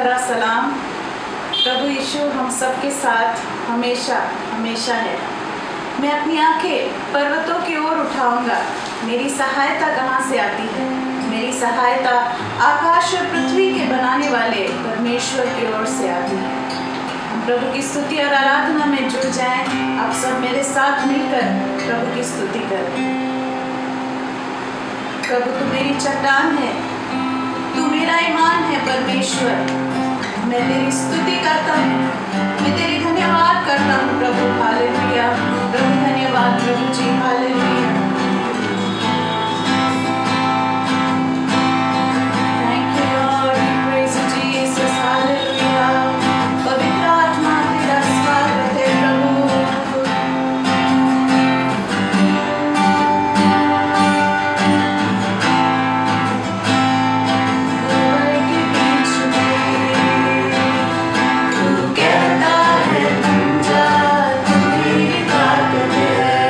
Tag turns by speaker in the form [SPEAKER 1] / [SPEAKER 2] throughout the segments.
[SPEAKER 1] भरा सलाम। प्रभु यीशु हम सब के साथ हमेशा हमेशा है। मैं अपनी आंखें पर्वतों की ओर उठाऊंगा। मेरी सहायता कहाँ से आती है? मेरी सहायता आकाश और पृथ्वी के बनाने वाले परमेश्वर की ओर से आती है। हम प्रभु की स्तुति और आराधना में जुड़ जाएं। आप सब मेरे साथ मिलकर प्रभु की स्तुति करें। प्रभु तू मेरी चट्टान है, तू मेरा ईमान है परमेश्वर। मैं तेरी स्तुति करता हूँ, मैं तेरी धन्यवाद करता हूँ प्रभु। हालेलुया प्रभु, धन्यवाद प्रभु जी, hallelujah. Thank you Lord, we praise you Jesus, hallelujah. पवित्र आत्मा तेरा स्वागत है प्रभु। कहता है बन जा, तू मेरी ताकत है।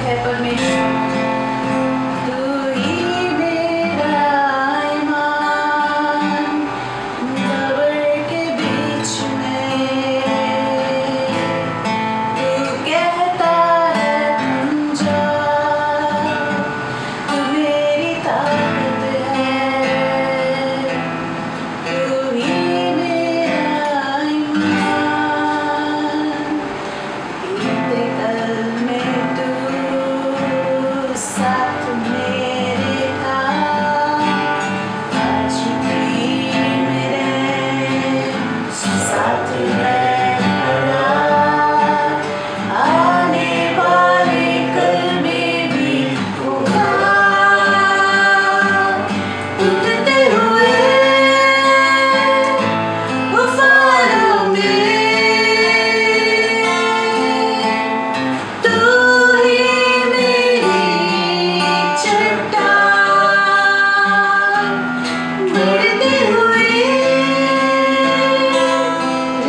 [SPEAKER 1] है परमेश्वर। तू ही मेरा ईमान, कब्र के बीच में तू कहता है तुम जाओ, तू मेरी ताकत है। तू ही मेरा ईमान, बीते कल में तू साथ मेरे था, आज भी मेरे साथ है खड़ा। आने वाले कल में भी होगा, उठते हुए तूफानों में तू ही मेरी चट्टान, बढ़ते हुए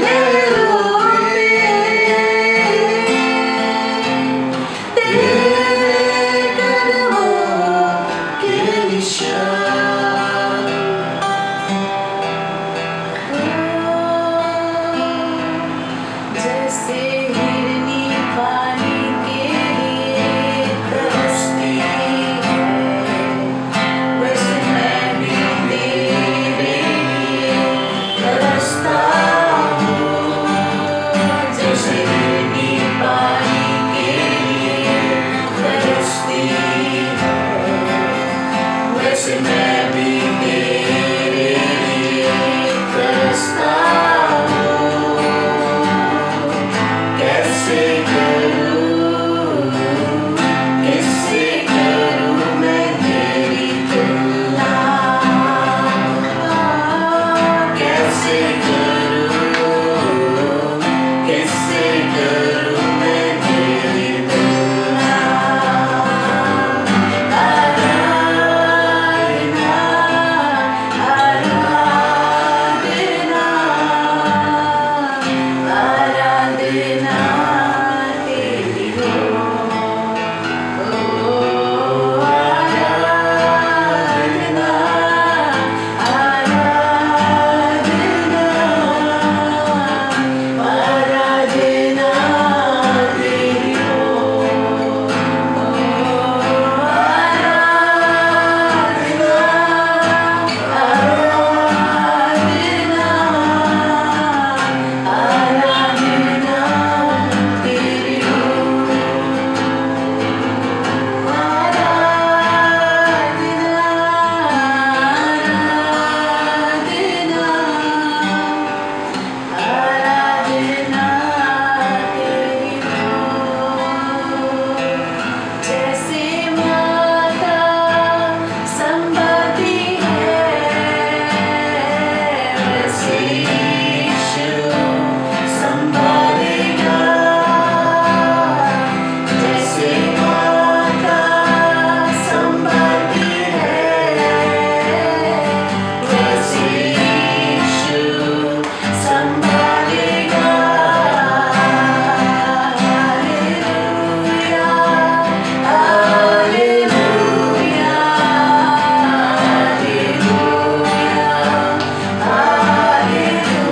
[SPEAKER 1] लहरों में तेरे कदमों के निशान। जैसे हिरनी पानी के लिए तरसती है, वैसे मैं भी तेरे लिए तरसता हूँ। जैसे हिरनी पानी के लिए तरसती है, वैसे मैं भी तेरे लिए तरसता हूँ। कैसे करूँ मैं तेरी तुलना, कैसे करूँ मैं तेरी तुलना। आराधना, आराधना, आराधना तेरी हो। आराधना, आराधना, आराधना तेरी हो। जैसे माता संभालती है, वैसे यीशु संभालेगा। जैसे माता संभालती है, वैसे यीशु संभालेगा। Hallelujah, hallelujah, hallelujah, hallelujah,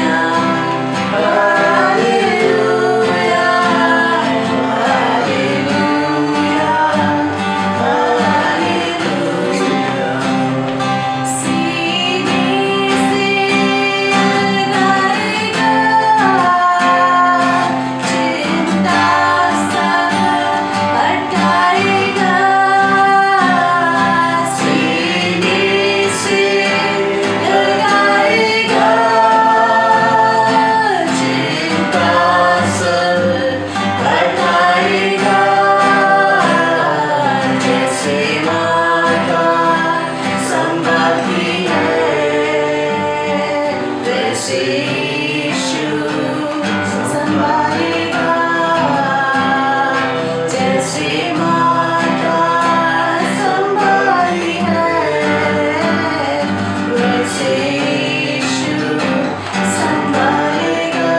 [SPEAKER 1] hallelujah. सीने से लगाएगा, चिंता सब हटाएगा। सीने से लगाएगा, चिंता सब हटाएगा। जैसे माता संभालती है, वैसे यीशु संभालेगा। जैसे माता संभाली है, वैसे यीशु संभालेगा।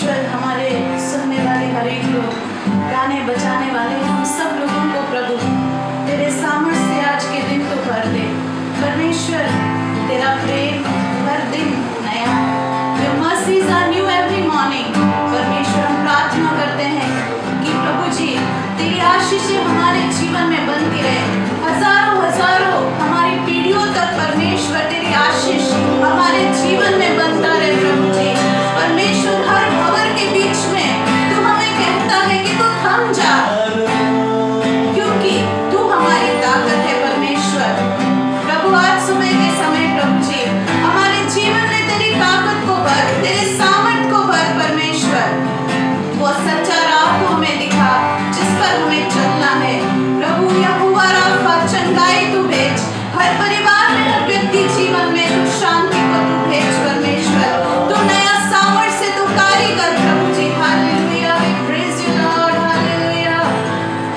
[SPEAKER 1] परमेश्वर हमारे सुनने वाले हर एक लोग, गाने बजाने वाले हम सब लोगों को प्रभु तेरे सामर्थ्य से आज के दिन को भर दे। परमेश्वर तेरा प्रेम हर दिन नया है। Your mercies are new every morning। परमेश्वर हम प्रार्थना करते हैं कि प्रभु जी तेरी आशीषें हमारे जीवन में बनती रहे, हजारों हजारों हमारी पीढ़ियों तक परमेश्वर तेरी आशीष हमारे जीवन में बनता रहे। प्रभु जी परमेश्वर हर खबर के बीच में तू हमें कहता है कि तू थम जा, क्योंकि तू हमारी ताकत है। परमेश्वर प्रभु आज सुबह के समय प्रभु जी हमारे जीवन में तेरी ताकत को भर, तेरे सामर्थ को भर। परमेश्वर वो सच्चा राह को हमें दिखा जिस पर हमें चलना है। प्रभु यहोवा राफा चंगाई तू भेज, हर परिवार में हर व्यक्ति जीवन में तू शांति को तू भेज। परमेश्वर तू नया सामर्थ से तू कार्य कर। प्रभु जी hallelujah, we praise you Lord, hallelujah.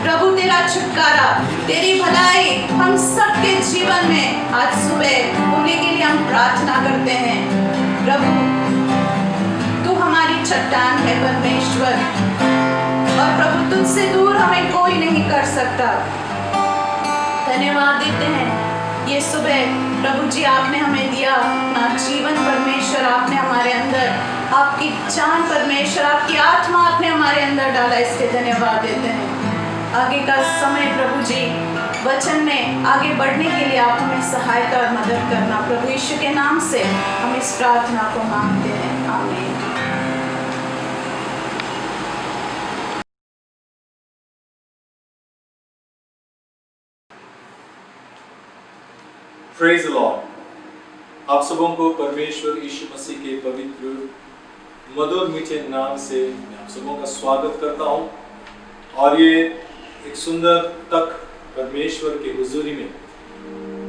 [SPEAKER 1] प्रभु तेरा छुटकारा तेरी भलाई हम सबके जीवन में आज सुबह होने के लिए हम प्रार्थना करते हैं। प्रभु तू हमारी चट्टान है परमेश्वर, और प्रभु तुझसे दूर हमें कोई नहीं कर सकता। धन्यवाद देते हैं ये सुबह प्रभु जी आपने हमें दिया अपना जीवन। परमेश्वर आपने हमारे अंदर आपकी जान, परमेश्वर आपकी आत्मा आपने हमारे अंदर डाला, इसके धन्यवाद देते हैं। आगे का समय प्रभु जी वचन में आगे बढ़ने के लिए आप हमें सहायता और मदद करना। प्रभु यीशु के नाम से हम इस प्रार्थना को मांगते हैं, आमीन।
[SPEAKER 2] Praise the Lord। आप सबों को परमेश्वर यीशु मसीह के पवित्र मधुर मीठे नाम से मैं आप सबों का स्वागत करता हूं। और ये एक सुंदर तक परमेश्वर के हुजूरी में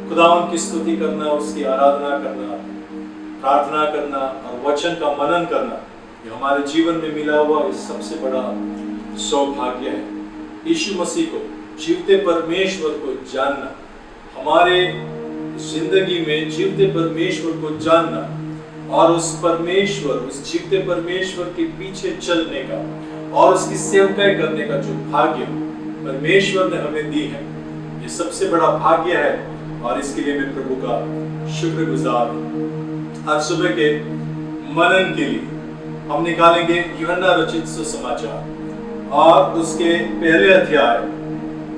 [SPEAKER 2] खुदावंद की स्तुति करना, उसकी आराधना करना, प्रार्थना करना और वचन का मनन करना, ये हमारे जीवन में मिला हुआ ये सबसे बड़ा सौभाग्य है। यीशु मसीह को, जीवते परमेश्वर को जानना, हमारे जिंदगी में जीवते परमेश्वर को जानना और उस परमेश्वर, उस जीवते परमेश्वर के पीछे चलने का और उसकी सेवकाई करने का जो भाग्य परमेश्वर ने हमें दी है, ये सबसे बड़ा भाग्य है और इसके लिए मैं प्रभु का शुक्रगुजार हूँ। आज सुबह के मनन के लिए हम निकालेंगे यूहन्ना रचित सुसमाचार और उसके पहले अध्याय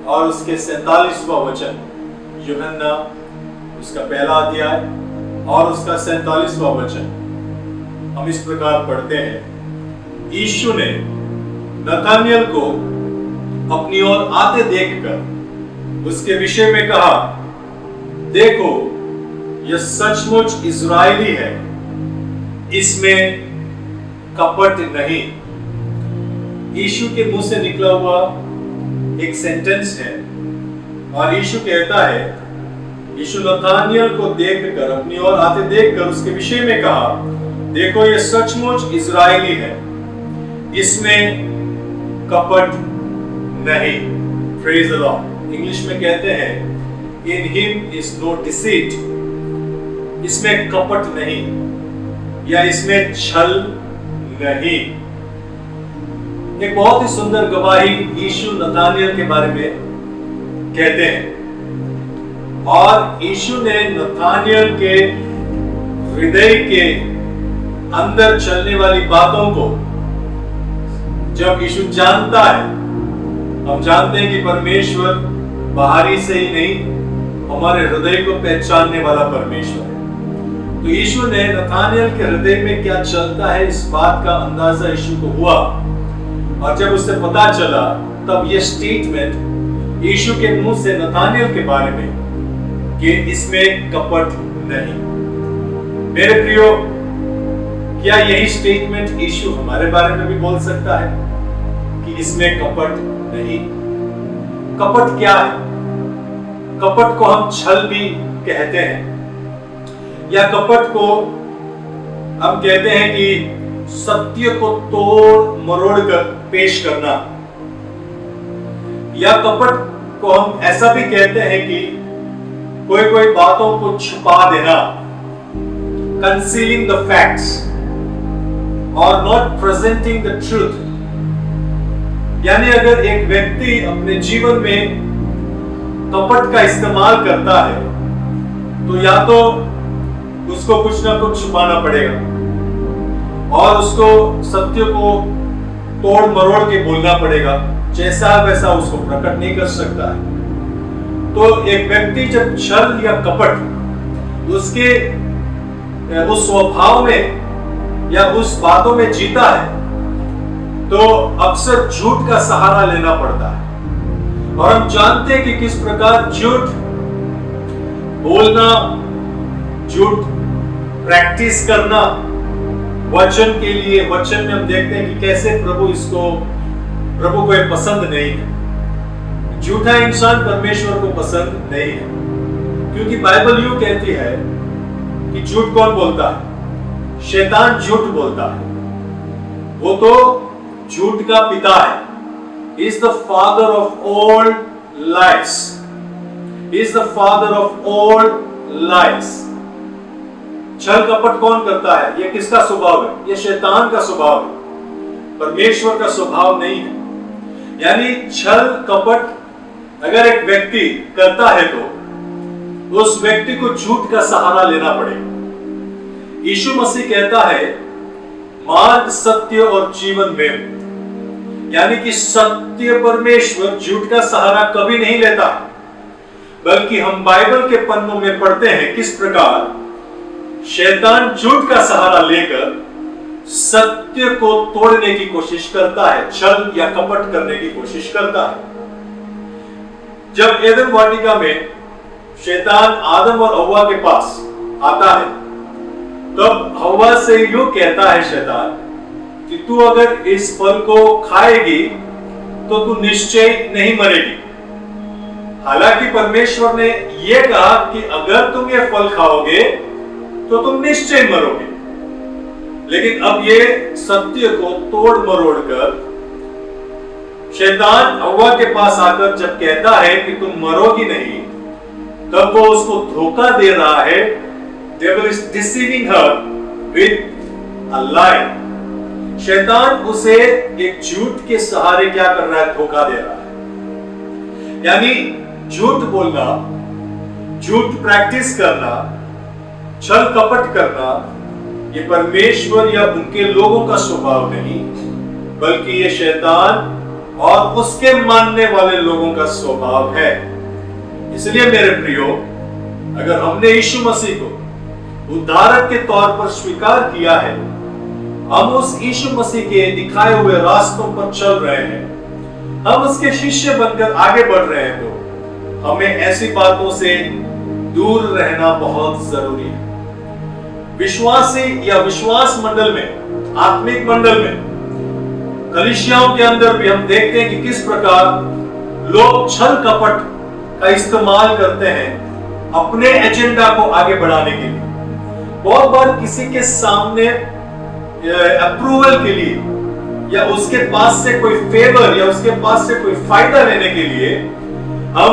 [SPEAKER 2] और उसके 47वां वचन। यूहन्ना उसका पहला अध्याय और उसका 47वां वचन हम इस प्रकार पढ़ते हैं। यीशु ने नतानियल को अपनी ओर आते देखकर उसके विषय में कहा, देखो यह सचमुच इज़राइली है, इसमें कपट नहीं। यीशु के मुंह से निकला हुआ एक सेंटेंस है और यीशु कहता है, यीशु नतानियल को देखकर, अपनी ओर आते देखकर उसके विषय में कहा, देखो ये सचमुच इज़राइली है, इसमें कपट नहीं। Praise the Lord. इंग्लिश में कहते हैं in him is no deceit, इसमें कपट नहीं या इसमें छल नहीं। एक बहुत ही सुंदर गवाही यीशु नतानियल के बारे में कहते हैं और यीशु ने नतानियल के हृदय के अंदर चलने वाली बातों को जब यीशु जानता है, हम जानते हैं कि परमेश्वर बाहरी से ही नहीं, हमारे हृदय को पहचानने वाला परमेश्वर है। तो यीशु ने नतानियल के हृदय में क्या चलता है इस बात का अंदाजा यीशु को हुआ और जब उसे पता चला तब यह स्टेटमेंट यीशु के मुंह से नतानियल के बारे में कि इसमें कपट नहीं। मेरे प्रियो, क्या यही स्टेटमेंट यीशु हमारे बारे में भी बोल सकता है कि इसमें कपट नहीं? कपट क्या है? कपट को हम छल भी कहते हैं या कपट को हम कहते हैं कि सत्य को तोड़ मरोड़ कर पेश करना, या कपट को हम ऐसा भी कहते हैं कि कोई बातों को छुपा देना, कंसीलिंग द फैक्ट्स। और नॉट प्रेजेंटिंग द ट्रूथ। यानी अगर एक व्यक्ति अपने जीवन में कपट का इस्तेमाल करता है तो या तो उसको कुछ ना कुछ छुपाना पड़ेगा और उसको सत्य को तोड़ मरोड़ के बोलना पड़ेगा, जैसा वैसा उसको प्रकट नहीं कर सकता है। तो एक व्यक्ति जब छल या कपट उसके उस स्वभाव में या उस बातों में जीता है तो अक्सर झूठ का सहारा लेना पड़ता है। और हम जानते हैं कि किस प्रकार झूठ बोलना, झूठ प्रैक्टिस करना वचन के लिए, वचन में हम देखते हैं कि कैसे प्रभु को ये पसंद नहीं है। झूठा इंसान परमेश्वर को पसंद नहीं है, क्योंकि बाइबल यूं कहती है कि झूठ कौन बोलता है? शैतान झूठ बोलता है। वो तो झूठ का पिता है। He is the father of all lies. He is the father of all lies. छल कपट कौन करता है? ये किसका स्वभाव है? ये शैतान का स्वभाव है, परमेश्वर का स्वभाव नहीं है। यानी छल कपट अगर एक व्यक्ति करता है तो उस व्यक्ति को झूठ का सहारा लेना पड़ेगा। यीशु मसीह कहता है मार्ग, सत्य और जीवन में, यानी कि सत्य परमेश्वर झूठ का सहारा कभी नहीं लेता, बल्कि हम बाइबल के पन्नों में पढ़ते हैं किस प्रकार शैतान झूठ का सहारा लेकर सत्य को तोड़ने की कोशिश करता है, छल या कपट करने की कोशिश करता है। जब एदन वाटिका में शैतान आदम और हव्वा के पास आता है तब हव्वा से यूं कहता है शैतान कि तू अगर इस फल को खाएगी तो तू निश्चय नहीं मरेगी। हालांकि परमेश्वर ने यह कहा कि अगर तुम ये फल खाओगे तो तुम निश्चय मरोगे, लेकिन अब ये सत्य को तोड़ मरोड़ कर शैतान हव्वा के पास आकर जब कहता है कि तुम मरोगी नहीं, तब वो उसको धोखा दे रहा है। Devil is deceiving her with a lie. शैतान उसे एक झूठ के सहारे क्या कर रहा है? धोखा दे रहा है। यानी झूठ बोलना, झूठ प्रैक्टिस करना, छल कपट करना, ये परमेश्वर या उनके लोगों का स्वभाव नहीं, बल्कि ये शैतान और उसके मानने वाले लोगों का स्वभाव है। इसलिए मेरे प्रियो, अगर हमने यीशु मसीह को उद्धारक के तौर पर स्वीकार किया है, हम उस यीशु मसीह के दिखाए हुए रास्तों पर चल रहे हैं, हम उसके शिष्य बनकर आगे बढ़ रहे हैं, तो हमें ऐसी बातों से दूर रहना बहुत जरूरी है। विश्वासी या विश्वास मंडल में, आत्मिक मंडल में, कलीसियाओं के अंदर भी हम देखते हैं कि किस प्रकार लोग छल कपट का इस्तेमाल करते हैं अपने एजेंडा को आगे बढ़ाने के लिए। बहुत बार किसी के सामने अप्रूवल के लिए या उसके पास से कोई फेवर या उसके पास से कोई फायदा लेने के लिए हम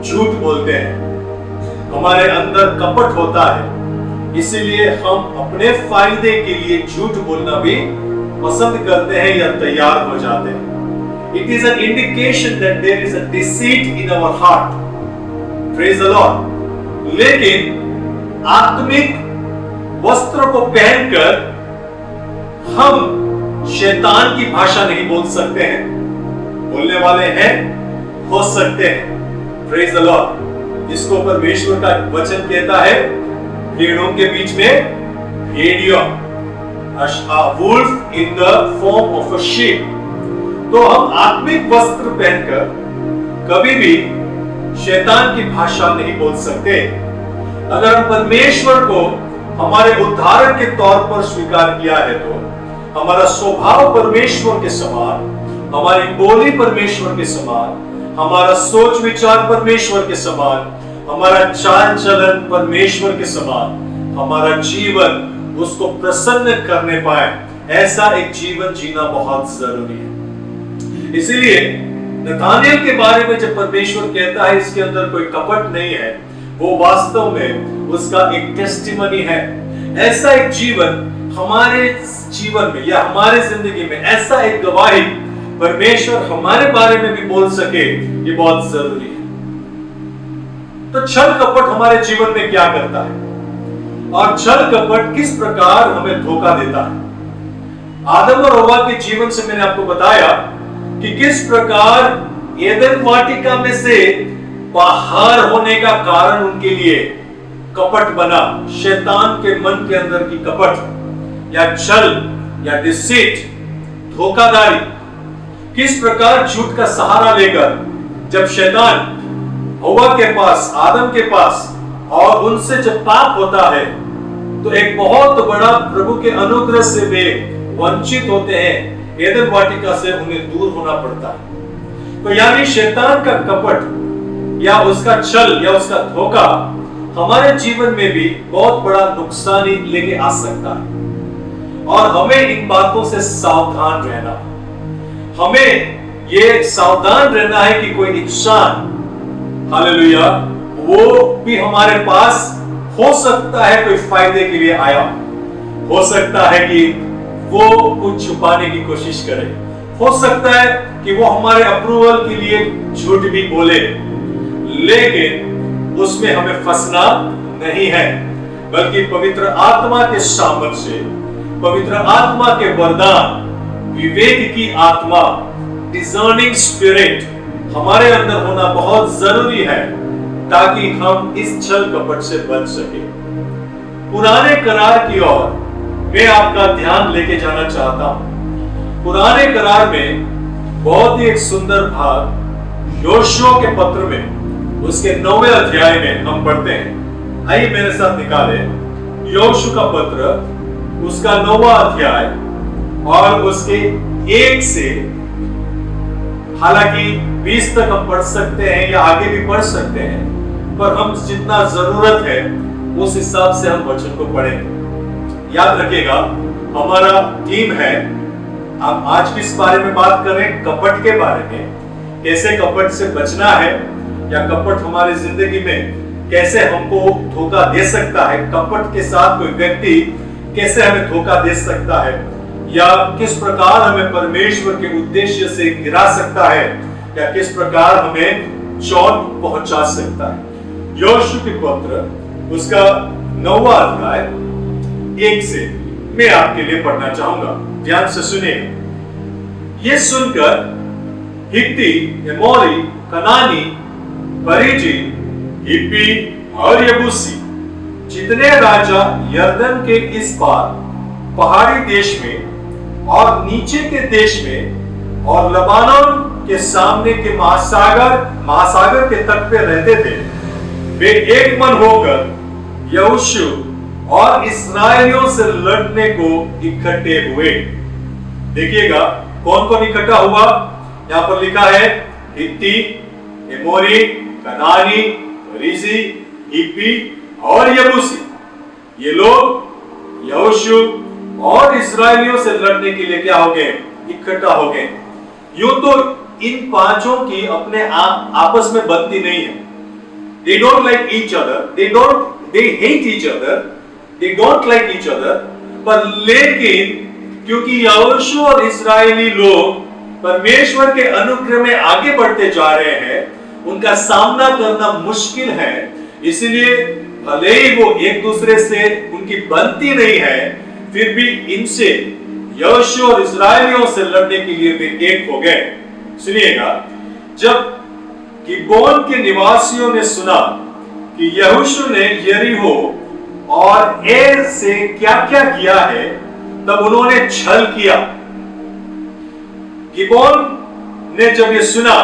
[SPEAKER 2] झूठ बोलते हैं, हमारे अंदर कपट होता है, इसीलिए हम अपने फायदे के लिए झूठ बोलना भी पसंद करते हैं या तैयार हो जाते हैं। It is an indication that there is a deceit in our heart. Praise the Lord. लेकिन आत्मिक वस्त्र को पहनकर हम शैतान की भाषा नहीं बोल सकते हैं। बोलने वाले हैं, हो सकते हैं। Praise the Lord. इसको परमेश्वर का वचन कहता है, भेड़ों के बीच में भेड़िया, a wolf in the form of a sheep. तो हम आत्मिक वस्त्र पहनकर कभी भी शैतान की भाषा नहीं बोल सकते। अगर हम परमेश्वर को हमारे उद्धारक के तौर पर स्वीकार किया है तो हमारा स्वभाव परमेश्वर के समान, हमारी बोली परमेश्वर के समान, हमारा सोच विचार परमेश्वर के समान, हमारा चाल चलन परमेश्वर के समान, हमारा जीवन उसको प्रसन्न करने पाए, ऐसा एक जीवन जीना बहुत जरूरी है। इसीलिए नतानिएल के बारे में जब परमेश्वर कहता है इसके अंदर कोई कपट नहीं है, वो वास्तव में उसका एक टेस्टिमनी है। ऐसा एक जीवन हमारे जीवन में या हमारे जिंदगी में ऐसा एक गवाही परमेश्वर हमारे बारे में भी बोल सके, ये बहुत जरूरी है। तो छल कपट हमारे जीवन में क्या करता है और छल कपट किस प्रकार हमें धोखा देता है? आदम और हव्वा के जीवन से मैंने आपको बताया कि किस प्रकार एदन वाटिका में से बाहर होने का कारण उनके लिए कपट बना। शैतान के मन के अंदर की कपट या छल या डिसीट, धोखाधड़ी, किस प्रकार झूठ का सहारा लेकर जब शैतान हव्वा के पास, आदम के पास और उनसे जब पाप होता है तो एक बहुत बड़ा प्रभु के अनुग्रह से वे वंचित होते हैं, एदन वाटिका से उन्हें दूर होना पड़ता है। तो यानी शैतान का कपट या उसका छल या उसका धोखा हमारे जीवन में भी बहुत बड़ा नुकसानी लेके आ सकता है और हमें इन बातों से सावधान रहना। हमें ये सावधान रहना है कि कोई इंसान, हालेलुया, वो भी हमारे पास हो सकता है कोई फायदे के लिए आया, हो सकता है कि वो कुछ छुपाने की कोशिश करे, हो सकता है कि वो हमारे अप्रूवल के लिए झूठ भी बोले, लेकिन उसमें हमें फंसना नहीं है, बल्कि पवित्र आत्मा के सामर्थ्य से, पवित्र आत्मा के वरदान, विवेक की आत्मा, डिजर्निंग स्पिरिट हमारे अंदर होना बहुत जरूरी है ताकि हम इस छल कपट से बच सके। पुराने करार की ओर मैं आपका ध्यान लेके जाना चाहता हूं। पुराने करार में बहुत ही एक सुंदर भाग योशुआ के पत्र में, उसके 9वें अध्याय में हम पढ़ते हैं। आइए मेरे साथ निकाले योशुआ का पत्र, उसका 9वां अध्याय और उसके 1 से, हालांकि 20 तक हम पढ़ सकते हैं या आगे भी पढ़ सकते हैं, पर हम जितना जरूरत है उस हिसाब से हम वचन को पढ़ेंगे। याद रखिएगा, हमारा थीम है, हम आज किस बारे में बात कर रहे हैं? कपट के बारे में। कैसे कपट से बचना है या कपट हमारी जिंदगी में कैसे हमको धोखा दे सकता है, कपट के साथ कोई व्यक्ति कैसे हमें धोखा दे सकता है, या किस प्रकार हमें परमेश्वर के उद्देश्य से गिरा सकता है, या किस प्रकार हमें चोट पहुंचा सकता है। योशुआ के पत्र, उसका 9वां अध्याय 1 से मैं आपके लिए पढ़ना चाहूंगा, ध्यान से सुनिए। ये सुनकर हित्ती, एमोरी, कनानी, परिजी, हिब्बी और यबूसी जितने राजा यरदन के इस पार पहाड़ी देश में और नीचे के देश में और लबानोन के सामने के महासागर के तट पे रहते थे, वे एक मन होकर यहोशू और इस्राएलियों से लड़ने को इकट्ठे हुए। देखिएगा कौन कौन इकट्ठा हुआ, यहां पर लिखा है हित्ती, एमोरी, कनानी, परिजी, हिब्बी और यबूसी। ये लोग यहोशू और इस्राएलियों से लड़ने के लिए क्या हो गए? इकट्ठा हो गए। यूं तो इन पांचों की अपने आपस में बनती नहीं है। They don't like each other. They hate each other. They don't like each other. पर लेकिन क्योंकि यहोशू और इस्राएली लोग परमेश्वर के अनुग्रह में आगे बढ़ते जा रहे हैं, उनका सामना करना मुश्किल है, इसलिए भले ही वो एक दूसरे से उनकी बनती नहीं है, फिर भी इनसे, यहोशू और इस्राएलियों से लड़ने के लिए वे एक हो गए। सुनिएगा, जब गिबोन के निवासियों ने सुना कि यहोशू ने यरीहो और एर से क्या क्या किया है, तब उन्होंने छल किया। गिबोन ने जब ये सुना,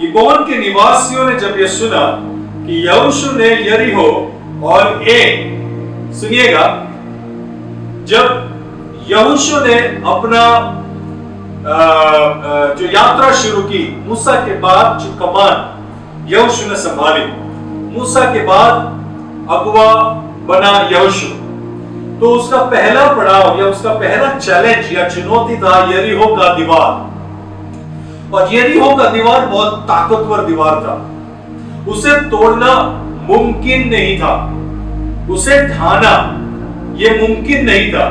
[SPEAKER 2] गिबोन के निवासियों ने जब ये सुना कि यहोशू ने यरीहो और एर, सुनिएगा, जब यहोशू ने अपना जो यात्रा शुरू की, मूसा के बाद जो कमान यहोशू ने संभाली, मूसा के बाद अगुआ बना यहोशू, तो उसका पहला पड़ाव या उसका पहला चैलेंज या चुनौती था यरीहो का दीवार। और यरीहो का दीवार बहुत ताकतवर दीवार था, उसे तोड़ना मुमकिन नहीं था, उसे ढाना ये मुमकिन नहीं था।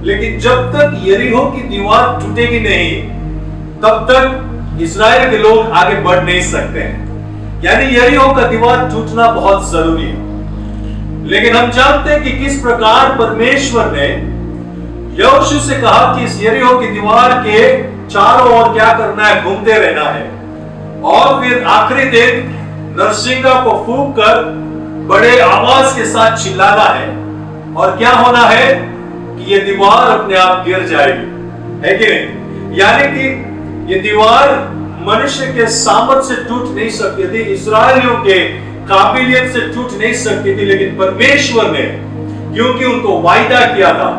[SPEAKER 2] लेकिन जब तक यरीहो की दीवार टूटेगी नहीं, तब तक इस्राएल के लोग आगे बढ़ नहीं सकते हैं। यानी यरीहो का दीवार टूटना बहुत जरूरी है। लेकिन हम जानते हैं कि किस प्रकार परमेश्वर ने यहोशू से कहा कि इस यरीहो की दीवार के चारों ओर क्या करना है, घूमते रहना है, और फिर आखिरी दिन नरसिंगा को फूंक कर बड़े आवाज के साथ चिल्लाना है, और क्या होना है कि ये दीवार अपने आप गिर जाएगी, है कि नहीं? यानी कि ये दीवार मनुष्य के सामर्थ्य से टूट नहीं सकती थी, इस्राएलियों के काबिलियत से टूट नहीं सकती थी, लेकिन परमेश्वर ने क्योंकि उनको वायदा किया था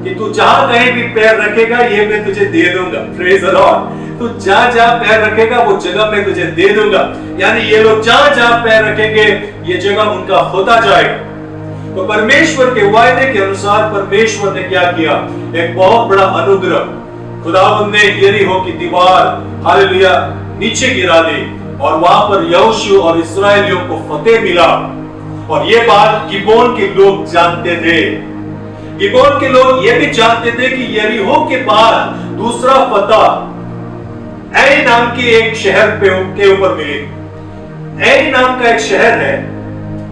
[SPEAKER 2] कि तू जहां कहीं भी पैर रखेगा ये मैं तुझे दे दूंगा, प्रेज द लॉर्ड, तू जहां जहां पैर रखेगा वो जगह मैं तुझे दे दूंगा। यानी ये लोग जहां जहां पैर रखेंगे ये जगह उनका होता जाएगा। तो परमेश्वर के वायदे के अनुसार परमेश्वर ने क्या किया, एक बहुत बड़ा अनुग्रह खुदावंद ने यरीहो की दीवार हालेलुया नीचे गिरा दी, और वहां पर यहोशू और इस्राएलियों को फतेह मिला। और ये बात गिबोन के लोग जानते थे। गिबोन के लोग ये भी जानते थे कि यरीहो के बाद दूसरा फतह ऐ नाम के एक शहर के ऊपर मिली। ऐ नाम का एक शहर है,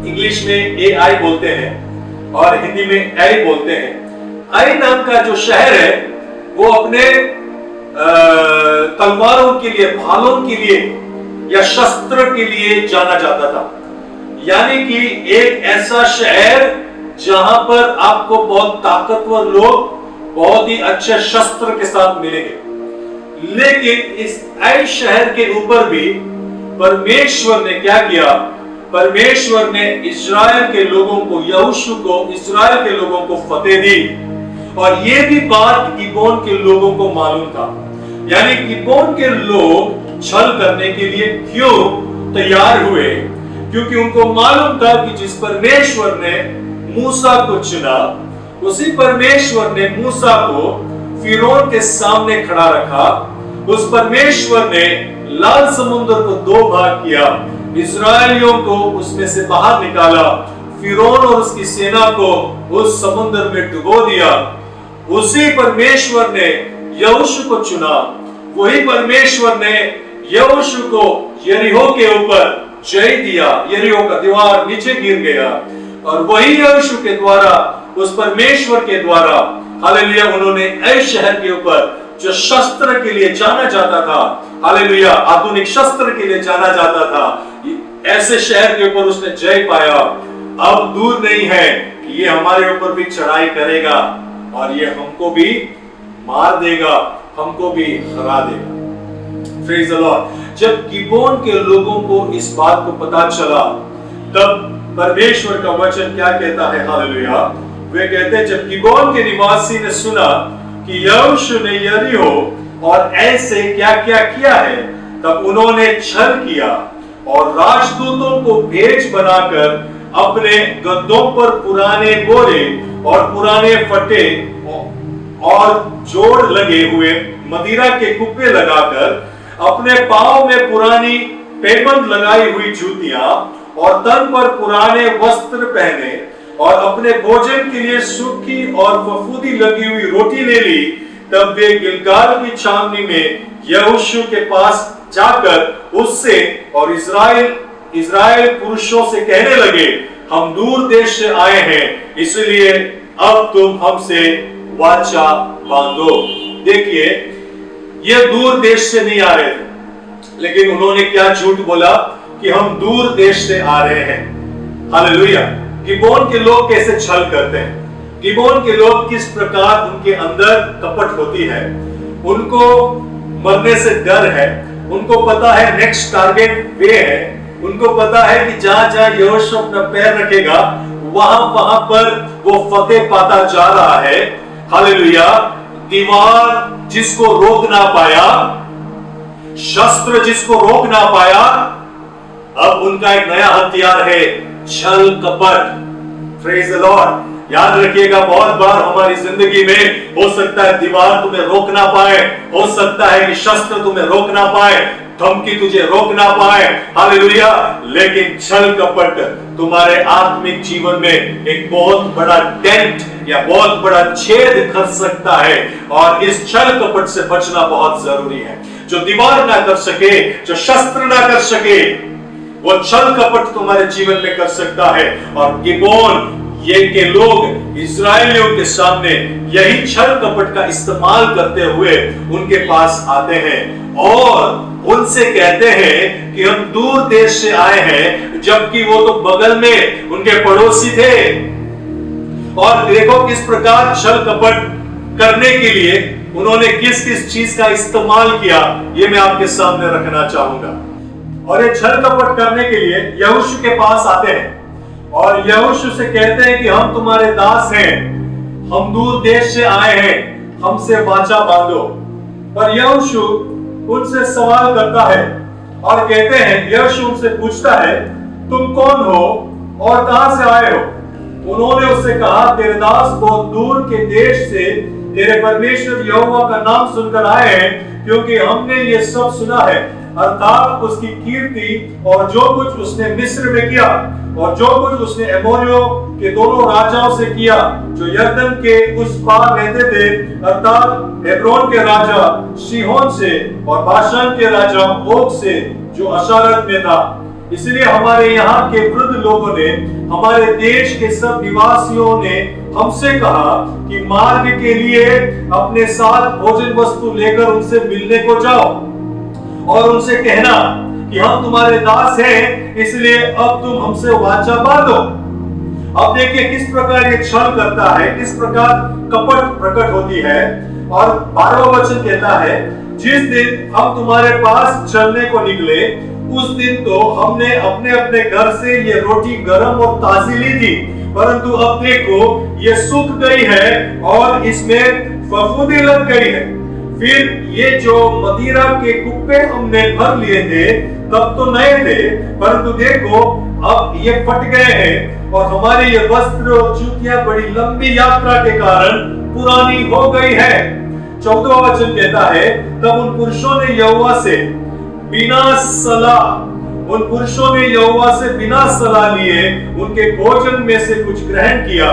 [SPEAKER 2] इंग्लिश में AI बोलते हैं और हिंदी में ऐ बोलते हैं। ऐ नाम का जो शहर है वो अपने तलवारों के लिए, भालों के लिए या शस्त्र के लिए जाना जाता था। यानी कि एक ऐसा शहर जहां पर आपको बहुत ताकतवर लोग बहुत ही अच्छे शस्त्र के साथ मिलेंगे। लेकिन इस ऐ शहर के ऊपर भी परमेश्वर ने क्या किया, परमेश्वर ने इस्राएल के लोगों को, यहोशू को, इस्राएल के लोगों को फतेह दी। और ये भी बात गिबोन के लोगों को मालूम था। यानी गिबोन के लोग छल करने के लिए क्यों तैयार हुए, क्योंकि उनको मालूम था कि जिस परमेश्वर ने मूसा को चुना, उसी परमेश्वर ने मूसा को फिरौन के सामने खड़ा रखा। उस परमेश्वर ने लाल समुद्र को दो भाग किया, इस्राएलियों को उसमें से बाहर निकाला, फिरौन और उसकी सेना को उस समुद्र में डुबो दिया। उसी परमेश्वर ने यहोशू को चुना, वही परमेश्वर ने यहोशू को यरीहो के ऊपर जय दिया, यरीहो का दीवार नीचे गिर गया। और वही यहोशू के द्वारा, उस परमेश्वर के द्वारा हालेलुया उन्होंने ऐ शहर के ऊपर जो शस्त्र के लिए जाना जाता था, हालेलुया आधुनिक शस्त्र के लिए जाना जाता था, ऐसे शहर के ऊपर उसने जय पाया। अब दूर नहीं है कि ये हमारे ऊपर भी चढ़ाई करेगा और ये हमको भी मार देगा, हमको भी हरा देगा। Praise the Lord. जब गिबोन के लोगों को इस बात को पता चला, तब परमेश्वर का वचन क्या कहता है, हालेलुया, वे कहते हैं जब गिबोन के निवासी ने सुना कि यहोशू ने यरीहो और ऐसे क्या क्या किया है, तब उन्होंने छल किया और राजदूतों को भेज बनाकर अपने गद्दों पर पुराने बोरे और पुराने फटे और जोड़ लगे हुए मदिरा के कुप्पे लगाकर, अपने पांव में पुरानी पेबंद लगाई हुई जूतियां और तन पर पुराने वस्त्र पहने और अपने भोजन के लिए सूखी और फफूंदी लगी हुई रोटी ले ली। तब वे गिलगाल की छावनी में यहोशू के पास जाकर उससे और इस्राएल पुरुषों से कहने लगे, हम दूर देश से आए हैं, इसलिए अब तुम हमसे वाचा बांधो। देखिए, ये दूर देश से नहीं आ रहे थे, लेकिन उन्होंने क्या झूठ बोला कि हम दूर देश से आ रहे हैं। हालेलुया। गिबोन के लोग कैसे छल करते हैं, गिबोन के लोग किस प्रकार उनके अंदर कपट होती है। उनको मरने से डर है, उनको पता है नेक्स्ट टारगेट वे है, उनको पता है कि जहां जहां यहोशू अपना पैर रखेगा वहां पर वो फतेह पाता जा रहा है। हालेलुया। दीवार जिसको रोक ना पाया, शस्त्र जिसको रोक ना पाया, अब उनका एक नया हथियार है, छल कपट। Praise the Lord. याद रखिएगा, बहुत बार हमारी जिंदगी में हो सकता है दीवार तुम्हें रोक ना पाए, हो सकता है कि शस्त्र तुम्हें रोक ना पाए, धमकी तुझे रोक ना पाए, हालेलुया। लेकिन छल कपट तुम्हारे आत्मिक जीवन में एक बहुत बड़ा डेंट या बहुत बड़ा छेद कर सकता है, और इस छल कपट से बचना बहुत जरूरी है। जो दीवार ना कर सके, जो शस्त्र ना कर सके, वो छल कपट तुम्हारे जीवन में कर सकता है। और गिबोन ये के लोग इस्राएलियों के सामने यही छल कपट का इस्तेमाल करते हुए उनके पास आते हैं और उनसे कहते हैं कि हम दूर देश से आए हैं, जबकि वो तो बगल में उनके पड़ोसी थे। और देखो किस प्रकार छल कपट करने के लिए उन्होंने किस किस चीज का इस्तेमाल किया, ये मैं आपके सामने रखना चाहूंगा। और ये छल कपट करने के लिए यहोशू के पास आते हैं और यहोशू से कहते हैं कि हम तुम्हारे दास हैं, हम दूर देश से आए हैं, हमसे वाचा बांधो। पर यहोशू उनसे सवाल करता है और कहते हैं, यहोशू उनसे पूछता है, तुम कौन हो और कहां से आए हो? उन्होंने उससे कहा, तेरे दास बहुत दूर के देश से तेरे परमेश्वर यहोवा का नाम सुनकर आए हैं, क्योंकि हमने ये सब सुना है, अर्थात उसकी कीर्ति और जो कुछ उसने मिस्र में किया और जो कुछ उसने एमोरियों के दोनों राजाओं से किया जो यरदन के उस पार रहते थे, अर्थात हेब्रोन के राजा सीहोन से और बाशान के राजा ओग से जो अशारत में था। इसलिए हमारे यहाँ के वृद्ध लोगों ने, हमारे देश के सब निवासियों ने हमसे कहा कि मार्ग के लिए अपने साथ भोजन वस्तु लेकर उनसे मिलने को जाओ और उनसे कहना कि हम तुम्हारे दास हैं, इसलिए अब तुम हमसे वाचा बांधो। अब देखिए किस प्रकार ये छल करता है, किस प्रकार कपट प्रकट होती है। और 12वां वचन कहता है, जिस दिन हम तुम्हारे पास चलने को निकले, उस दिन तो हमने अपने अपने घर से ये रोटी गरम और ताजी ली थी, परंतु अब देखो ये सूख गई है और इसमें फफूंदी लग गई है। फिर ये जो मदिरा के कुप्पे हमने भर लिए थे तब तो नए थे, परंतु देखो अब ये फट गए हैं और हमारे ये वस्त्र और जूतियां बड़ी लंबी यात्रा के कारण पुरानी हो गई है। 14वां वचन कहता है, तब उन पुरुषों ने यहोवा से बिना सलाह लिए उनके भोजन में से कुछ ग्रहण किया।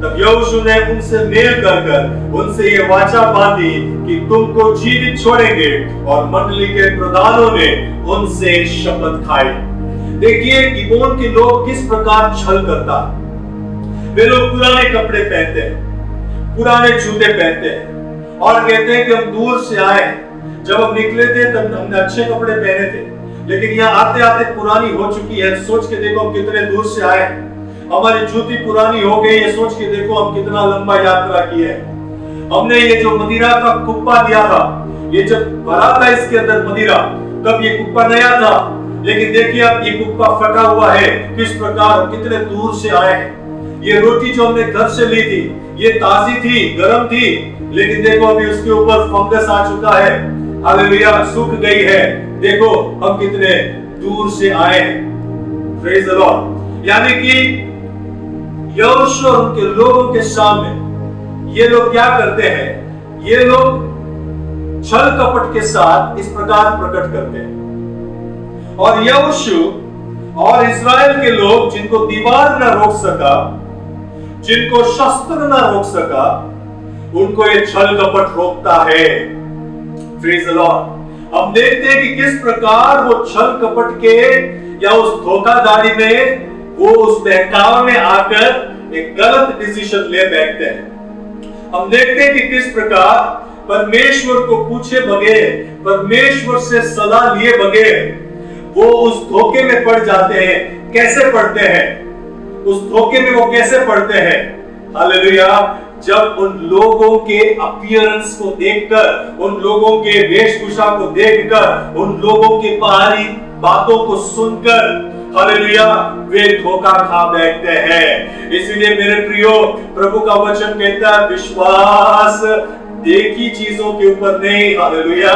[SPEAKER 2] तब यहोशू ने उनसे मेल कर उनसे ये वाचा बांधी कि तुमको जीवित छोड़ेंगे, और मंडली के प्रधानों ने उनसे शपथ खाई। देखिए गिबोन के लोग किस प्रकार छल करता। वे लोग पुराने कपड़े पहनते हैं, पुराने जूते पहनते हैं और कहते हैं कि हम दूर से आए, जब हम निकले थे तब हमने अच्छे कपड़े पहने थे, लेकिन यहाँ आते आते पुरानी हो चुकी है। सोच के देखो हम कितने दूर से आए, हमारी जूती पुरानी हो गई है। सोच के देखो हम कितना लंबा यात्रा की है। हमने ये जो मदिरा का कुप्पा दिया था, ये जब भरा था इसके अंदर मदिरा, तब ये कुप्पा नया था, लेकिन देखिए अब ये कुप्पा फटा हुआ है। किस प्रकार कितने दूर से आए हैं। ये रोटी जो हमने घर से ली थी ये ताजी थी, गर्म थी, लेकिन देखो अभी उसके ऊपर फंगस आ चुका है, हालेलुया, सूख गई है। देखो हम कितने दूर से आए हैं। Praise the Lord. यानी कि यहोशू और उनके लोगों के सामने ये लोग क्या करते हैं, ये लोग छल कपट के साथ इस प्रकार प्रकट करते हैं। और यहोशू और इस्राएल के लोग, जिनको दीवार ना रोक सका, जिनको शस्त्र ना रोक सका, उनको ये छल कपट रोकता है। Praise the Lord. हम देखते हैं कि किस प्रकार वो छल कपट के या उस धोखाधड़ी में, वो उस बहकावे में आकर एक गलत डिसीजन ले बैठते हैं। हम देखते हैं कि किस प्रकार परमेश्वर को पूछे बगैर, परमेश्वर से सलाह लिए बगैर वो उस धोखे में पड़ जाते हैं। कैसे पड़ते हैं? उस धोखे में वो कैसे पड़ते हैं? हालेलुया। जब उन लोगों के अपीयरेंस को देखकर, उन लोगों के वेशभूषा को देखकर, उन लोगों के बाहरी बातों को सुनकर, हालेलुया, वे धोखा खा बैठते हैं। इसलिए मेरे प्रियो, प्रभु का वचन कहता है, विश्वास देखी चीजों के ऊपर नहीं, हालेलुया,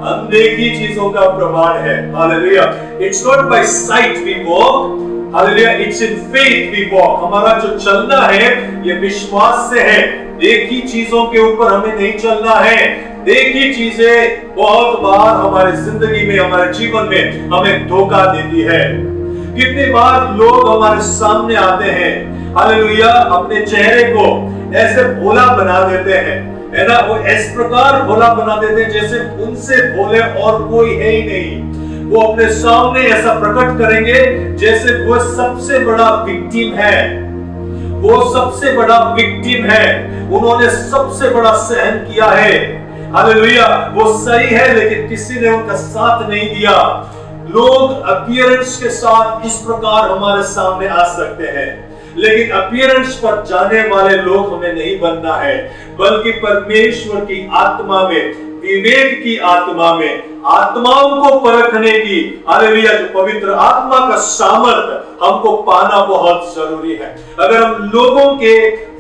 [SPEAKER 2] अनदेखी चीजों का प्रमाण है। Hallelujah. It's not by sight we walk, hallelujah, it's in faith we walk. हमारा जो चलना है ये विश्वास से है। देखी चीजों के ऊपर हमें नहीं चलना है। एक ही चीजें बहुत बार हमारे जिंदगी में, हमारे जीवन में हमें धोखा देती है। कितनी बार लोग हमारे सामने आते हैं, हालेलुया, अपने चेहरे को ऐसे भोला बना देते हैं, है ना, वो इस प्रकार भोला बना देते हैं जैसे उनसे भोले और कोई है ही नहीं। वो अपने सामने ऐसा प्रकट करेंगे जैसे वो सबसे बड़ा विक्टिम है, वो सबसे बड़ा विक्टिम है, उन्होंने सबसे बड़ा सहन किया है। हालेलुया, वो सही है लेकिन किसी ने उनका साथ नहीं दिया। लोग अपीयरेंस के साथ इस प्रकार हमारे सामने आ सकते हैं, लेकिन अपीयरेंस पर जाने वाले लोग हमें नहीं बनना है, बल्कि परमेश्वर की आत्मा में, विवेक की आत्मा में, आत्माओं को परखने की, हालेलुया, जो पवित्र आत्मा का सामर्थ्य हमको पाना बहुत जरूरी है। अगर हम लोगों के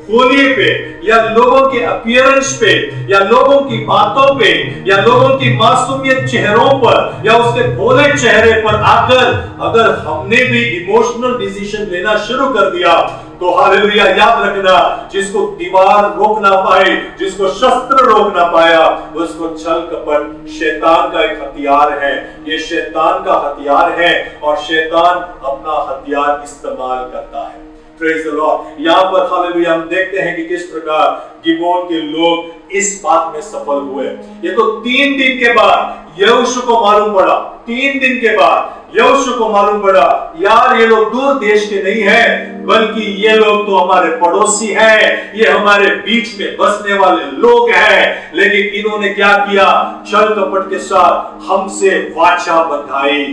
[SPEAKER 2] बोलिए पे या लोगों के अपीयरेंस पे या लोगों की बातों पे या लोगों की मासूमियत चेहरों पर या उसके भोले चेहरे पर आकर अगर हमने भी इमोशनल डिसीजन लेना शुरू कर दिया तो हालेलुया, याद रखना, जिसको दीवार रोक ना पाए, जिसको शस्त्र रोक ना पाया, उसको छल कपट शैतान का एक हथियार है। ये शैतान का हथियार है और शैतान अपना हथियार इस्तेमाल करता है। Praise the Lord. यहाँ पर हालेलुया हम देखते हैं कि किस प्रकार गिबोन के लोग इस बात में सफल हुए। ये तो 3 दिन के बाद यहोशू को मालूम पड़ा, 3 दिन के बाद यहोशू को मालूम पड़ा, यार ये लोग दूर देश के नहीं हैं, बल्कि ये लोग तो हमारे पड़ोसी हैं, ये हमारे बीच में बसने वाले लोग हैं। लेकिन इन्होंने क्या किया? छल कपट के साथ हमसे वाचा बंधाई।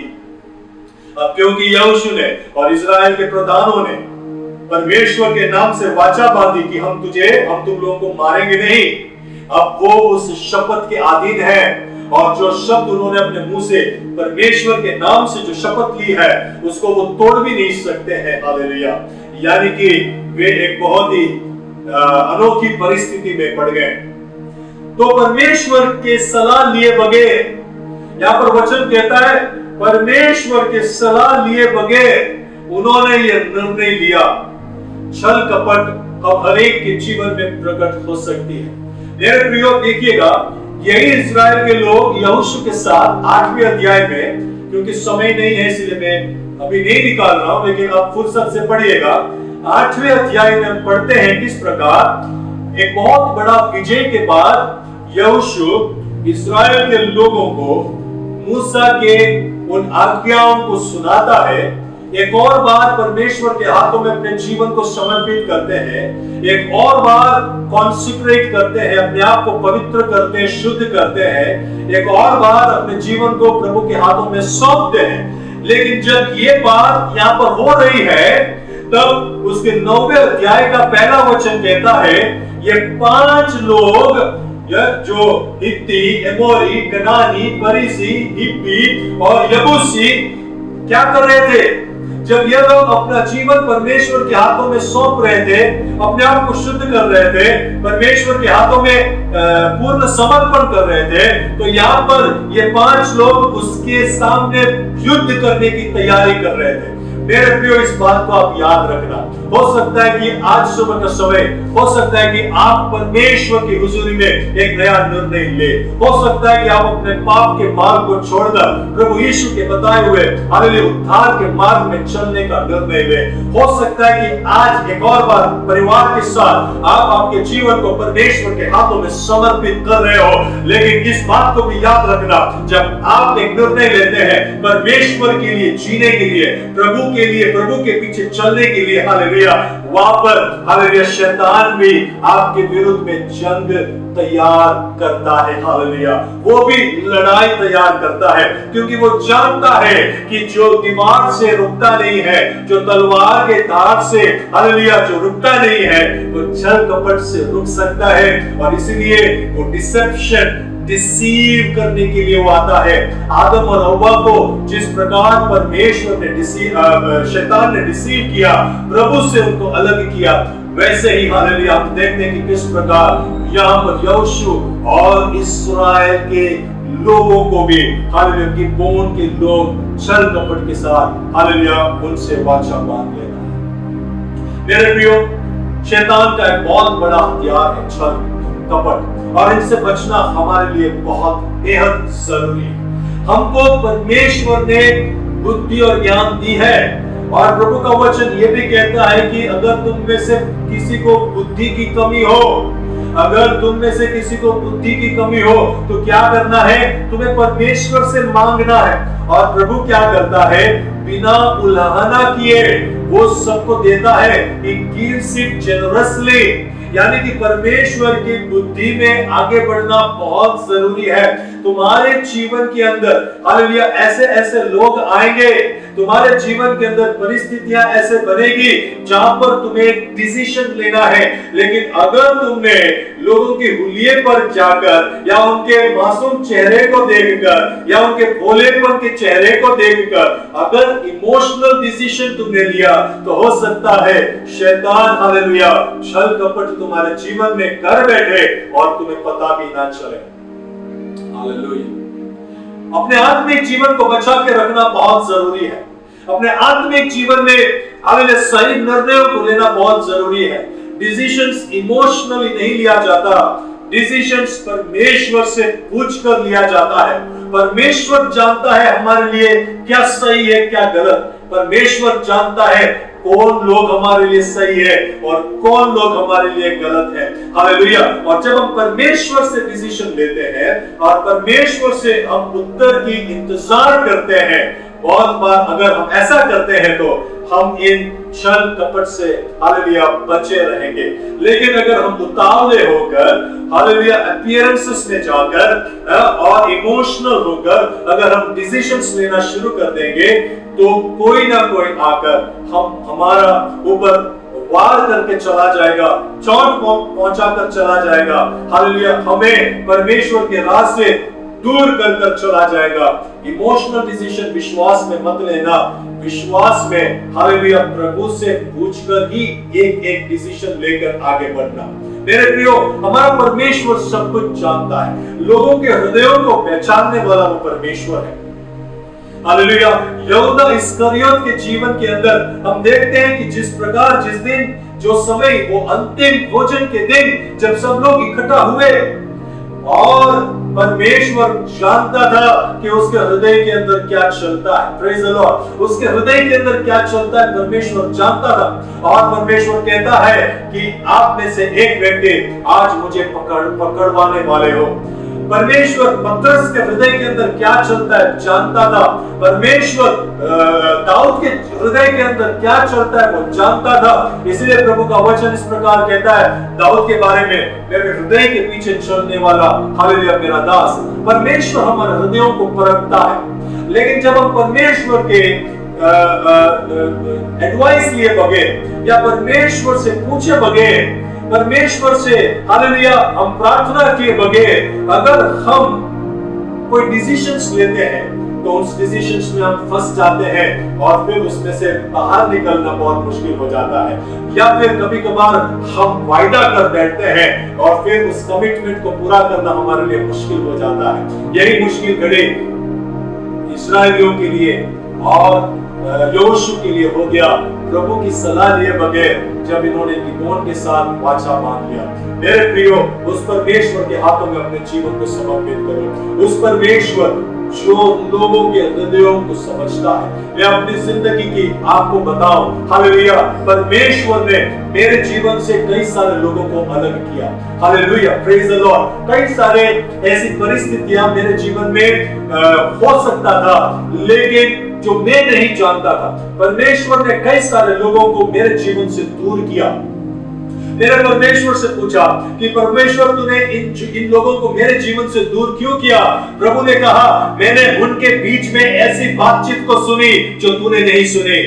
[SPEAKER 2] अब क्योंकि यहोशू ने और इस्राएल के प्रधानों ने परमेश्वर के नाम से वाचा बांधी कि हम तुम लोगों को मारेंगे नहीं, अब वो उस शपथ के अधीन हैं और जो शब्द उन्होंने अपने मुंह से परमेश्वर के नाम से जो शपथ ली है उसको वो तोड़ भी नहीं सकते हैं। हालेलुया। यानी कि वे एक बहुत ही अनोखी परिस्थिति में पड़ गए। तो परमेश्वर के सलाह लिए बगैर, यहाँ पर वचन कहता है परमेश्वर के सलाह लिए बगैर उन्होंने ये निर्णय लिया। छल कपट अब हर एक के जीवन में प्रकट हो सकती है। मेरे प्रियो, देखिएगा, यही इस्राएल के लोग यहोशू के साथ 8वें अध्याय में, क्योंकि समय नहीं है इसलिए मैं अभी नहीं निकाल रहा हूं, लेकिन आप फुर्सत से पढ़िएगा। 8वें अध्याय में हम पढ़ते हैं किस प्रकार एक बहुत बड़ा विजय के बाद यहोशू इस्राएल के लोगों को मूसा के उन आज्ञाओं को सुनाता है। एक और बार परमेश्वर के हाथों में अपने जीवन को समर्पित करते हैं, एक और बार कॉन्सेक्रेट करते हैं, अपने आप को पवित्र करते हैं, शुद्ध करते हैं, एक और बार अपने जीवन को प्रभु के हाथों में सौंपते हैं। लेकिन जब ये बात यहाँ पर हो रही है तब उसके 9वें अध्याय का पहला वचन कहता है ये 5 लोग जो हित्ती, एमोरी, कनानी, परिसी, हिब्बी और यबूसी क्या कर रहे थे? जब ये लोग अपना जीवन परमेश्वर के हाथों में सौंप रहे थे, अपने आप को शुद्ध कर रहे थे, परमेश्वर के हाथों में पूर्ण समर्पण कर रहे थे, तो यहाँ पर ये 5 लोग उसके सामने युद्ध करने की तैयारी कर रहे थे। मेरे प्रियो, इस बात को आप याद रखना। हो सकता है कि आज सुबह का समय, हो सकता है कि आप परमेश्वर की हुजूरी में एक नया निर्णय ले। हो सकता है कि आप अपने पाप के मार्ग को छोड़कर प्रभु यीशु के बताए हुए हालेलुया उद्धार के मार्ग में चलने का निर्णय ले। हो सकता है कि आज एक और बार परिवार के साथ आप आपके जीवन को परमेश्वर के हाथों में समर्पित कर रहे हो। लेकिन इस बात को भी याद रखना, जब आप एक निर्णय लेते हैं परमेश्वर के लिए जीने के लिए, प्रभु के लिए, प्रभु के पीछे चलने के लिए, हालेलुया, वहां पर हालेलुया शैतान भी आपके विरुद्ध में जंग तैयार करता है। हालेलुया, वो भी लड़ाई तैयार करता है, क्योंकि वो जानता है कि जो दीवार से रुकता नहीं है, जो तलवार के धार से हालेलुया जो रुकता नहीं है, वो छल कपट से रुक सकता है। और इसलिए वो डिसीव करने के लिए वो आता है। आदम और हव्वा को जिस प्रकार परमेश्वर ने शैतान ने डिसीव किया, प्रभु से उनको अलग किया, वैसे ही हालेलुया हम देखते हैं कि किस प्रकार यहाँ पर यहोशू और इस्राएल के लोगों को भी हालेलुया की बोन के लोग छल कपट के साथ हालेलुया उनसे वाचा बांध लेना है। मेरे प्रियो, शैतान का एक बहुत बड़ा हथियार है छल। कपट, और इनसे बचना हमारे लिए बहुत बेहद जरूरी है। हमको परमेश्वर ने बुद्धि और ज्ञान दी है, और प्रभु का वचन ये भी कहता है कि अगर तुम में से किसी को बुद्धि की कमी हो, अगर तुम में से किसी को बुद्धि की कमी हो तो क्या करना है? तुम्हें परमेश्वर से मांगना है। और प्रभु क्या करता है? बिना उल्हाना किए वो सबको देता है। He gives it generously। यानी कि परमेश्वर की बुद्धि में आगे बढ़ना बहुत जरूरी है। तुम्हारे जीवन के अंदर हालेलुया ऐसे ऐसे लोग आएंगे, तुम्हारे जीवन के अंदर परिस्थितियां ऐसे बनेगी जहां पर तुम्हें एक डिसीजन लेना है। लेकिन अगर तुमने लोगों के हुलिये पर जाकर या उनके मासूम चेहरे को देखकर या उनके भोलेपन के चेहरे को देखकर अगर इमोशनल डिसीजन तुमने लिया तो हो सकता है शैतान हालेलुया छल कपट तुम्हारे जीवन में कर बैठे और तुम्हें पता भी ना चले। हालेलुया। अपने आत्मिक जीवन को बचा के रखना बहुत जरूरी है। अपने आत्मिक जीवन में हालेलुया सही निर्णयों को लेना बहुत जरूरी है। डिसीजंस इमोशनली नहीं लिया जाता, डिसीजंस परमेश्वर से पूछकर लिया जाता है। परमेश्वर जानता है हमारे लिए क्या सही है क्या गलत। परमेश्वर जानता है कौन लोग हमारे लिए सही है और कौन लोग हमारे लिए गलत है। हालेलुया। और जब हम परमेश्वर से डिसीजन लेते हैं और परमेश्वर से हम उत्तर की इंतजार करते हैं, बहुत बार अगर हम ऐसा करते हैं तो हम इन छल कपट से हालेलुया बचे रहेंगे। लेकिन अगर हम उतावले होकर हालेलुया अपीयरेंसेस में जाकर और इमोशनल होकर अगर हम डिसीजंस लेना शुरू कर देंगे तो कोई ना कोई आकर हमारा ऊपर वार करके चला जाएगा, चोट पहुंचा कर चला जाएगा। हालेलुया। हमें परमेश्वर के राह से दूर कर चला जाएगा। इमोशनल डिसीजन विश्वास में मत लेना। विश्वास में हालेलुया प्रभु से पूछकर ही एक डिसीजन लेकर आगे बढ़ना। मेरे प्रियो, हमारा परमेश्वर सब कुछ जानता है। लोगों के हृदयों को पहचानने वाला वो परमेश्वर है। हालेलुया। यहूदा इस्करियोत के जीवन के अंदर हम देखते हैं कि जिस प्रकार जिस दिन जो समय वो अंतिम भोजन के दिन जब सब लोग इकट्ठा हुए और परमेश्वर जानता था कि उसके हृदय के अंदर क्या चलता है। Praise the Lord. उसके हृदय के अंदर क्या चलता है परमेश्वर जानता था। और परमेश्वर कहता है कि आप में से एक व्यक्ति आज मुझे पकड़वाने वाले हो। परमेश्वर पतरस के हृदय के अंदर क्या चलता है जानता था। परमेश्वर दाऊद के हृदय के अंदर क्या चलता है वो जानता था। इसलिए प्रभु का वचन इस प्रकार कहता है दाऊद के बारे में, मेरे हृदय के पीछे चलने वाला हालेलुया मेरा दास। परमेश्वर हमारे हृदयों को परखता है। लेकिन जब हम परमेश्वर के एडवाइस लिए बगैर या परमेश्वर से पूछे बगैर, परमेश्वर से हालेलुया हम प्रार्थना किए बगैर अगर हम कोई डिसीजंस लेते हैं तो उस डिसीजंस में हम फंस जाते हैं और फिर उसमें से बाहर निकलना बहुत मुश्किल हो जाता है। या फिर कभी कभार हम वायदा कर बैठते हैं और फिर उस कमिटमेंट को पूरा करना हमारे लिए मुश्किल हो जाता है। यही मुश्किल घड़ी इस्राएलियों के लिए और यहोशू के लिए हो गया प्रभु की सलाह लिए बगैर जब इन्होंने गिदोन के साथ वाचा बांध लिया। मेरे प्रियो, उस परमेश्वर के हाथों में अपने जीवन को समर्पित करो। उस परमेश्वर जो लोगों के हृदयों को समझता है। मैं अपनी जिंदगी की आपको बताऊं, हालेलुया, परमेश्वर ने मेरे जीवन से कई सारे लोगों को अलग किया। Hallelujah, praise the Lord. कई सारे ऐसी परिस्थितियां मेरे जीवन में हो सकता था लेकिन जो मैं नहीं जानता था। परमेश्वर ने कई सारे लोगों को मेरे जीवन से दूर किया। मैंने परमेश्वर से पूछा कि परमेश्वर तूने इन लोगों को मेरे जीवन से दूर क्यों किया? प्रभु ने कहा, मैंने उनके बीच में ऐसी बातचीत को सुनी जो तूने नहीं सुनी।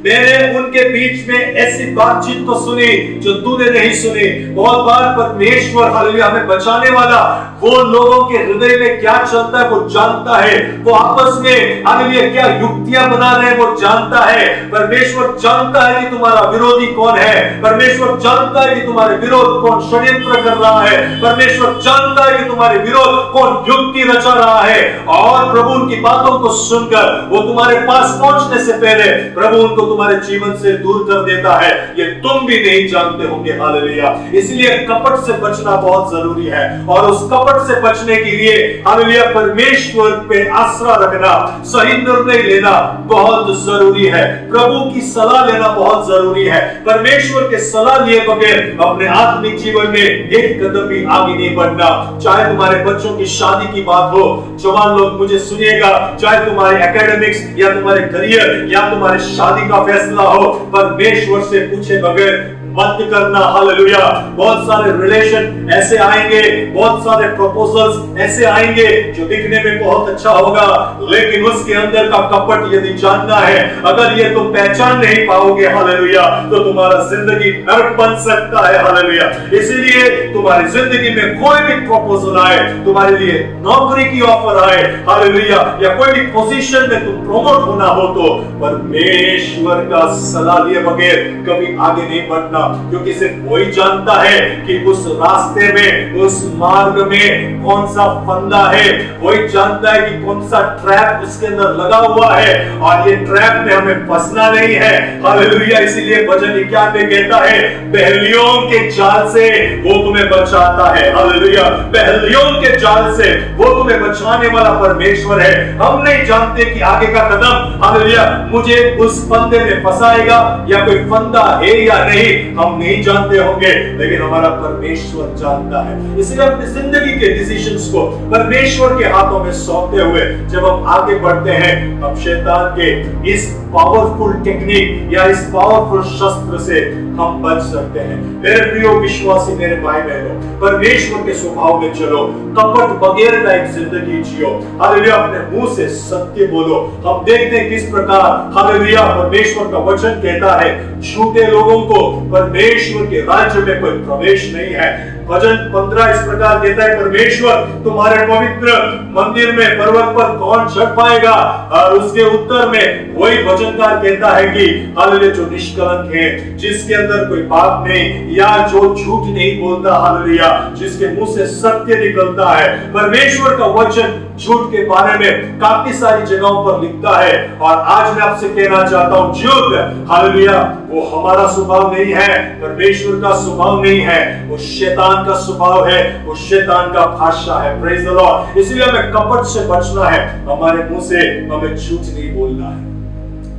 [SPEAKER 2] मैंने उनके बीच में ऐसी बातचीत को सुनी जो तूने नहीं सुनी। बहुत बार परमेश्वर हालेलुया हमें बचाने वाला वो लोगों के हृदय में क्या चलता है वो जानता है। वो आपस में हालेलुया क्या युक्तियां बना रहे हैं वो जानता है। परमेश्वर जानता है कि तुम्हारा विरोधी कौन है। परमेश्वर जानता है कि तुम्हारे विरोध कौन षड्यंत्र कर रहा है। परमेश्वर जानता है कि तुम्हारे विरोध कौन युक्ति रचा रहा है। और प्रभु उनकी बातों को सुनकर वो तुम्हारे पास पहुंचने से पहले प्रभु उनको तुम्हारे जीवन से दूर कर देता है। ये तुम भी नहीं जानते होंगे। हालेलुया। इसलिए कपट से बचना बहुत जरूरी है और उस कपट से बचने के लिए हालेलुया परमेश्वर पे आसरा रखना, सही निर्णय लेना बहुत जरूरी है। प्रभु की सलाह लेना बहुत जरूरी है। परमेश्वर के सलाह लिए बगैर अपने आत्मिक जीवन में एक कदम भी आगे नहीं बढ़ना। चाहे तुम्हारे बच्चों की शादी की बात हो, जवान लोग मुझे सुनिएगा, चाहे तुम्हारे एकेडमिक्स या तुम्हारे करियर या तुम्हारे शादी का फैसला हो, परमेश्वर से पूछे बगैर मत करना। हालेलुया। बहुत सारे रिलेशन ऐसे आएंगे, बहुत सारे प्रपोजल्स ऐसे आएंगे जो दिखने में बहुत अच्छा होगा, लेकिन उसके अंदर का कपट यदि जानना है, अगर ये तुम पहचान नहीं पाओगे हालेलुया, तो तुम्हारा जिंदगी नरक बन सकता है। हालेलुया। इसीलिए तुम्हारी जिंदगी में कोई भी प्रपोजल आए, तुम्हारे लिए नौकरी की ऑफर आए हालेलुया, या कोई भी पोजीशन में तुम प्रमोट होना हो, तो परमेश्वर का सलाह लिए बगैर कभी आगे नहीं बढ़ना, क्योंकि सिर्फ वही जानता है कि उस रास्ते में, उस मार्ग में कौन सा फंदा है। वही जानता है कि कौन सा ट्रैप उसके अंदर लगा हुआ है और ये ट्रैप में हमें फंसना नहीं है। हालेलुया। इसीलिए भजन 91 में कहता है, पहेलियों के जाल से वो तुम्हें बचाता है। हालेलुया। पहेलियों के जाल से वो तुम्हें बचाने वाला परमेश्वर है। हम नहीं जानते कि आगे का कदम हालेलुया मुझे उस फंदे में फंसाएगा या कोई फंदा है या नहीं, हम नहीं जानते होंगे, लेकिन हमारा परमेश्वर जानता है। इसलिए अपनी जिंदगी के डिसीजंस को परमेश्वर के हाथों में सौंपते हुए जब हम आगे बढ़ते हैं, हम शैतान के इस पावरफुल टेक्निक या इस पावरफुल शस्त्र से हम बच सकते हैं। मेरे प्रिय विश्वासी, मेरे भाई बहनों, परमेश्वर के स्वभाव में चलो, कपट बगैर का एक जिंदगी जियो। हालेलुया। अपने मुंह से सत्य बोलो। हम देखते हैं किस प्रकार हालेलुया परमेश्वर का वचन कहता है, झूठे लोगों को परमेश्वर के राज्य में कोई प्रवेश नहीं है। भजन 15 इस प्रकार कहता है, परमेश्वर तुम्हारे पवित्र मंदिर में पर्वत पर कौन चढ़ पाएगा। और उसके उत्तर में वही भजनकार कहता है कि हालेलुया जो निष्कलंक है, जिसके अंदर कोई पाप नहीं या जो झूठ नहीं बोलता, हालेलुया जिसके मुंह से सत्य निकलता है। परमेश्वर का वचन झूठ के बारे में काफी सारी जगहों पर लिखता है। और आज मैं आपसे कहना चाहता हूं, झूठ हालेलुया वो हमारा स्वभाव नहीं है, परमेश्वर का स्वभाव नहीं है, वो शैतान का स्वभाव है, वो शैतान का भाषा है। Praise the Lord. इसलिए हमें कपट से बचना है, हमारे मुंह से हमें झूठ नहीं बोलना है।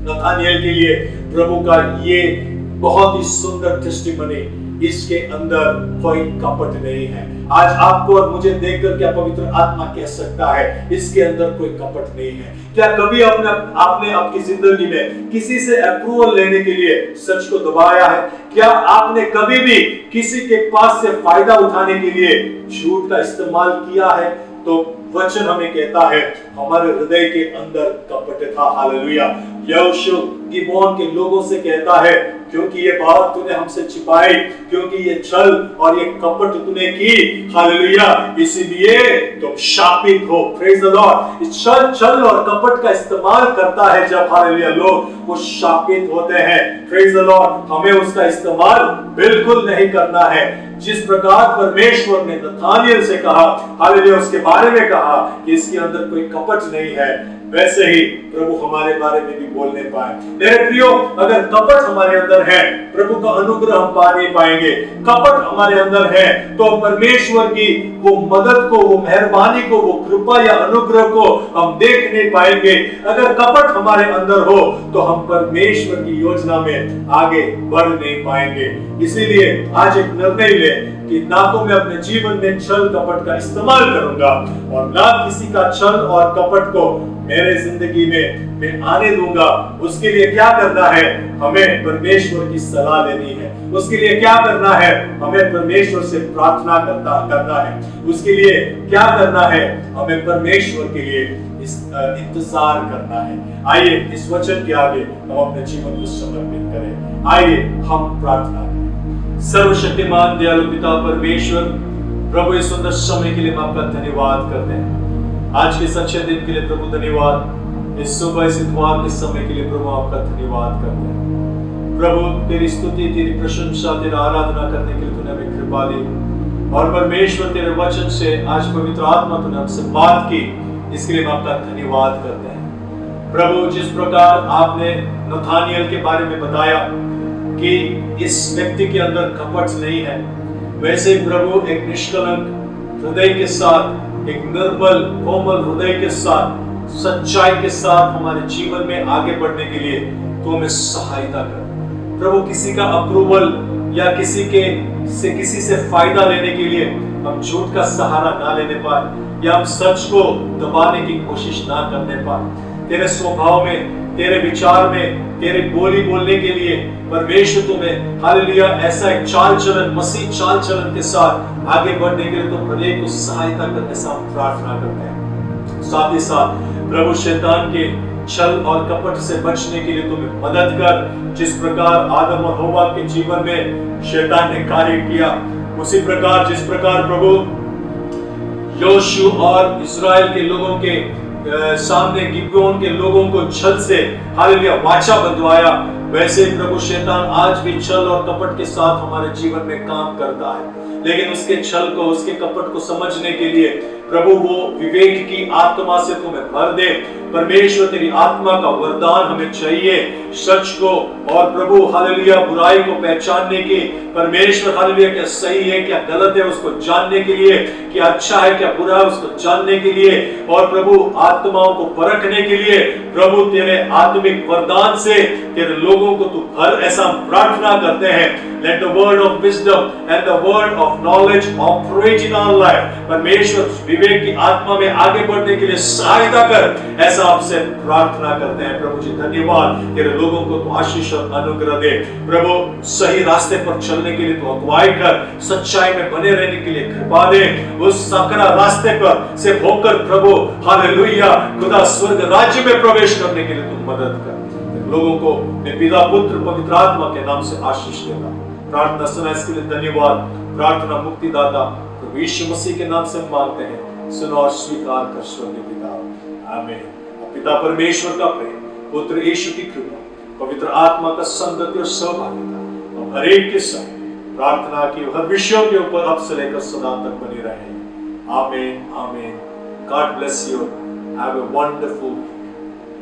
[SPEAKER 2] नथानिएल के लिए प्रभु का ये बहुत ही सुंदर टेस्टिमनी, इसके अंदर कोई कपट नहीं है। आज आपको और मुझे देखकर क्या पवित्र आत्मा कह सकता है, इसके अंदर कोई कपट नहीं है। क्या कभी आपने आपकी जिंदगी में किसी से अप्रूवल लेने के लिए सच को दबाया है? क्या आपने कभी भी किसी के पास से फायदा उठाने के लिए झूठ का इस्तेमाल किया है? तो वचन हमें कहता है हमारे हृदय के अंदर कपट था। हालेलुया। यहोशू गिबोन के लोगों से कहता है, क्योंकि ये बात तूने हमसे छिपाई, क्योंकि ये छल और ये कपट तूने की, हालेलुया, इसीलिए तुम शापित हो। Praise the Lord. इस छल और कपट का इस्तेमाल करता है जब हालेलुया लोग वो शापित होते हैं। Praise the Lord. हमें उसका इस्तेमाल बिल्कुल नहीं करना है। जिस प्रकार परमेश्वर ने नथानिएल से कहा, हालेलुया उसके बारे में कहा कि इसके अंदर कोई कपट नहीं है, वैसे ही प्रभु हमारे बारे में भी बोलने पाए। मेरे प्रियो, अगर कपट हमारे अंदर है, प्रभु का अनुग्रह हम पा नहीं पाएंगे। कपट हमारे अंदर है तो परमेश्वर की वो मदद को, वो मेहरबानी को, वो कृपा या अनुग्रह को हम देख नहीं पाएंगे। अगर कपट हमारे अंदर हो तो हम परमेश्वर की योजना में आगे बढ़ नहीं पाएंगे। इसीलिए आज एक निर्णय ले कि ना तो मैं अपने जीवन में छल कपट का इस्तेमाल करूंगा और ना किसी का छल और कपट को मेरे जिंदगी में मैं आने दूंगा। उसके लिए क्या करना है? हमें परमेश्वर की सलाह लेनी है। उसके लिए क्या करना है? हमें परमेश्वर से प्रार्थना करना है। उसके लिए क्या करना है? हमें परमेश्वर के लिए इंतजार करना है। आइए इस वचन के आगे हम अपने जीवन को समर्पित करें। आइए हम प्रार्थना करें। सर्वशक्तिमान दयालु पिता परमेश्वर, प्रभु इस सुंदर समय के लिए हम आपका धन्यवाद करते हैं। आज के सच्चे दिन के लिए प्रभु धन्यवाद। इस सुबह इस इतवार के समय के लिए प्रभु आपका धन्यवाद करते हैं। प्रभु तेरी स्तुति, तेरी प्रशंसा, तेरा आराधना करने के लिए तूने हमें कृपा दी। और परमेश्वर तेरे वचन से आज पवित्र आत्मा तूने हमसे बात की, इसके लिए हम आपका धन्यवाद करते हैं। प्रभु जिस प्रकार आपने नथानियल के बारे में बताया कि इस व्यक्ति के अंदर कपट नहीं है, वैसे प्रभु एक निष्कलंक हृदय के साथ, एक निर्मल कोमल हृदय के साथ, सच्चाई के साथ हमारे जीवन में आगे बढ़ने के लिए तू हमें सहायता कर। प्रभु किसी का अप्रूवल या किसी से फायदा लेने के लिए हम झूठ का सहारा ना लेने पाए या हम सच को दबाने की कोशिश ना करने पाए। तेरे स्वभाव में, तेरे विचार में, तेरे बोली बोलने के लिए परमेश्वर तुम्हें हालेलुया ऐसा एक चाल चलन, मसीह चाल चलन के साथ आगे बढ़ने के लिए तुम हरेक को सहायता करने से हम प्रार्थना करते हैं। साथ ही साथ प्रभु शैतान के छल और कपट से बचने के लिए तुम्हें मदद कर। जिस प्रकार आदम और हव्वा के जीवन में शैतान ने कार्य किया, उसी प्रकार जिस प्रकार प्रभु योशू और इस्राएल के लोगों के सामने गिबोन के लोगों को छल से हालेलुया वाचा बंधवाया, वैसे प्रभु शैतान आज भी छल और कपट के साथ हमारे जीवन में काम करता है। लेकिन उसके छल को, उसके कपट को समझने के लिए प्रभु वो विवेक की आत्मा से तुम्हें भर दे। परमेश्वर तेरी आत्मा का वरदान हमें चाहिए, सच को और प्रभु हालेलुया बुराई को पहचानने की। परमेश्वर हालेलुया क्या सही है क्या गलत है उसको जानने के लिए, क्या अच्छा है क्या बुरा है उसको जानने के लिए, और प्रभु आत्माओं को परखने के लिए प्रभु तेरे आत्मिक वरदान से तेरे लोगों को तू भर, ऐसा हम प्रार्थना करते हैं। Let the word of wisdom and the word of knowledge operate in our life. परमेश्वर विवेक की आत्मा में आगे बढ़ने के लिए सहायता कर, ऐसा आपसे प्रार्थना करते हैं। प्रभु जी धन्यवाद, तेरे लोगों को तू आशीष और अनुग्रह दे। प्रभु सही रास्ते पर चलने के लिए तू अगुवाई कर, सच्चाई में बने रहने के लिए कृपा दे। उस सकरा रास्ते पर से होकर प्रभु हालेलुया खुदा स्वर्ग राज्य में प्रवेश करने के लिए तू मदद कर। लोगों को मैं पिता पुत्र पवित्र आत्मा के नाम से आशीष देता हूं। प्रार्थना सुना इसके लिए धन्यवाद। प्रार्थना मुक्तिदाता प्रभु यीशु मसीह के नाम से मांगते हैं, सुनो और स्वीकार कर स्वर्गीय पिता, आमीन। पिता परमेश्वर का प्रेम, पुत्र यीशु की कृपा, पवित्र आत्मा का संगति और सहभागिता और हर एक के संग प्रार्थना की हर विषयों के ऊपर अब से लेकर सदा तक बनी रहे। आमीन आमीन। God bless you. Have a wonderful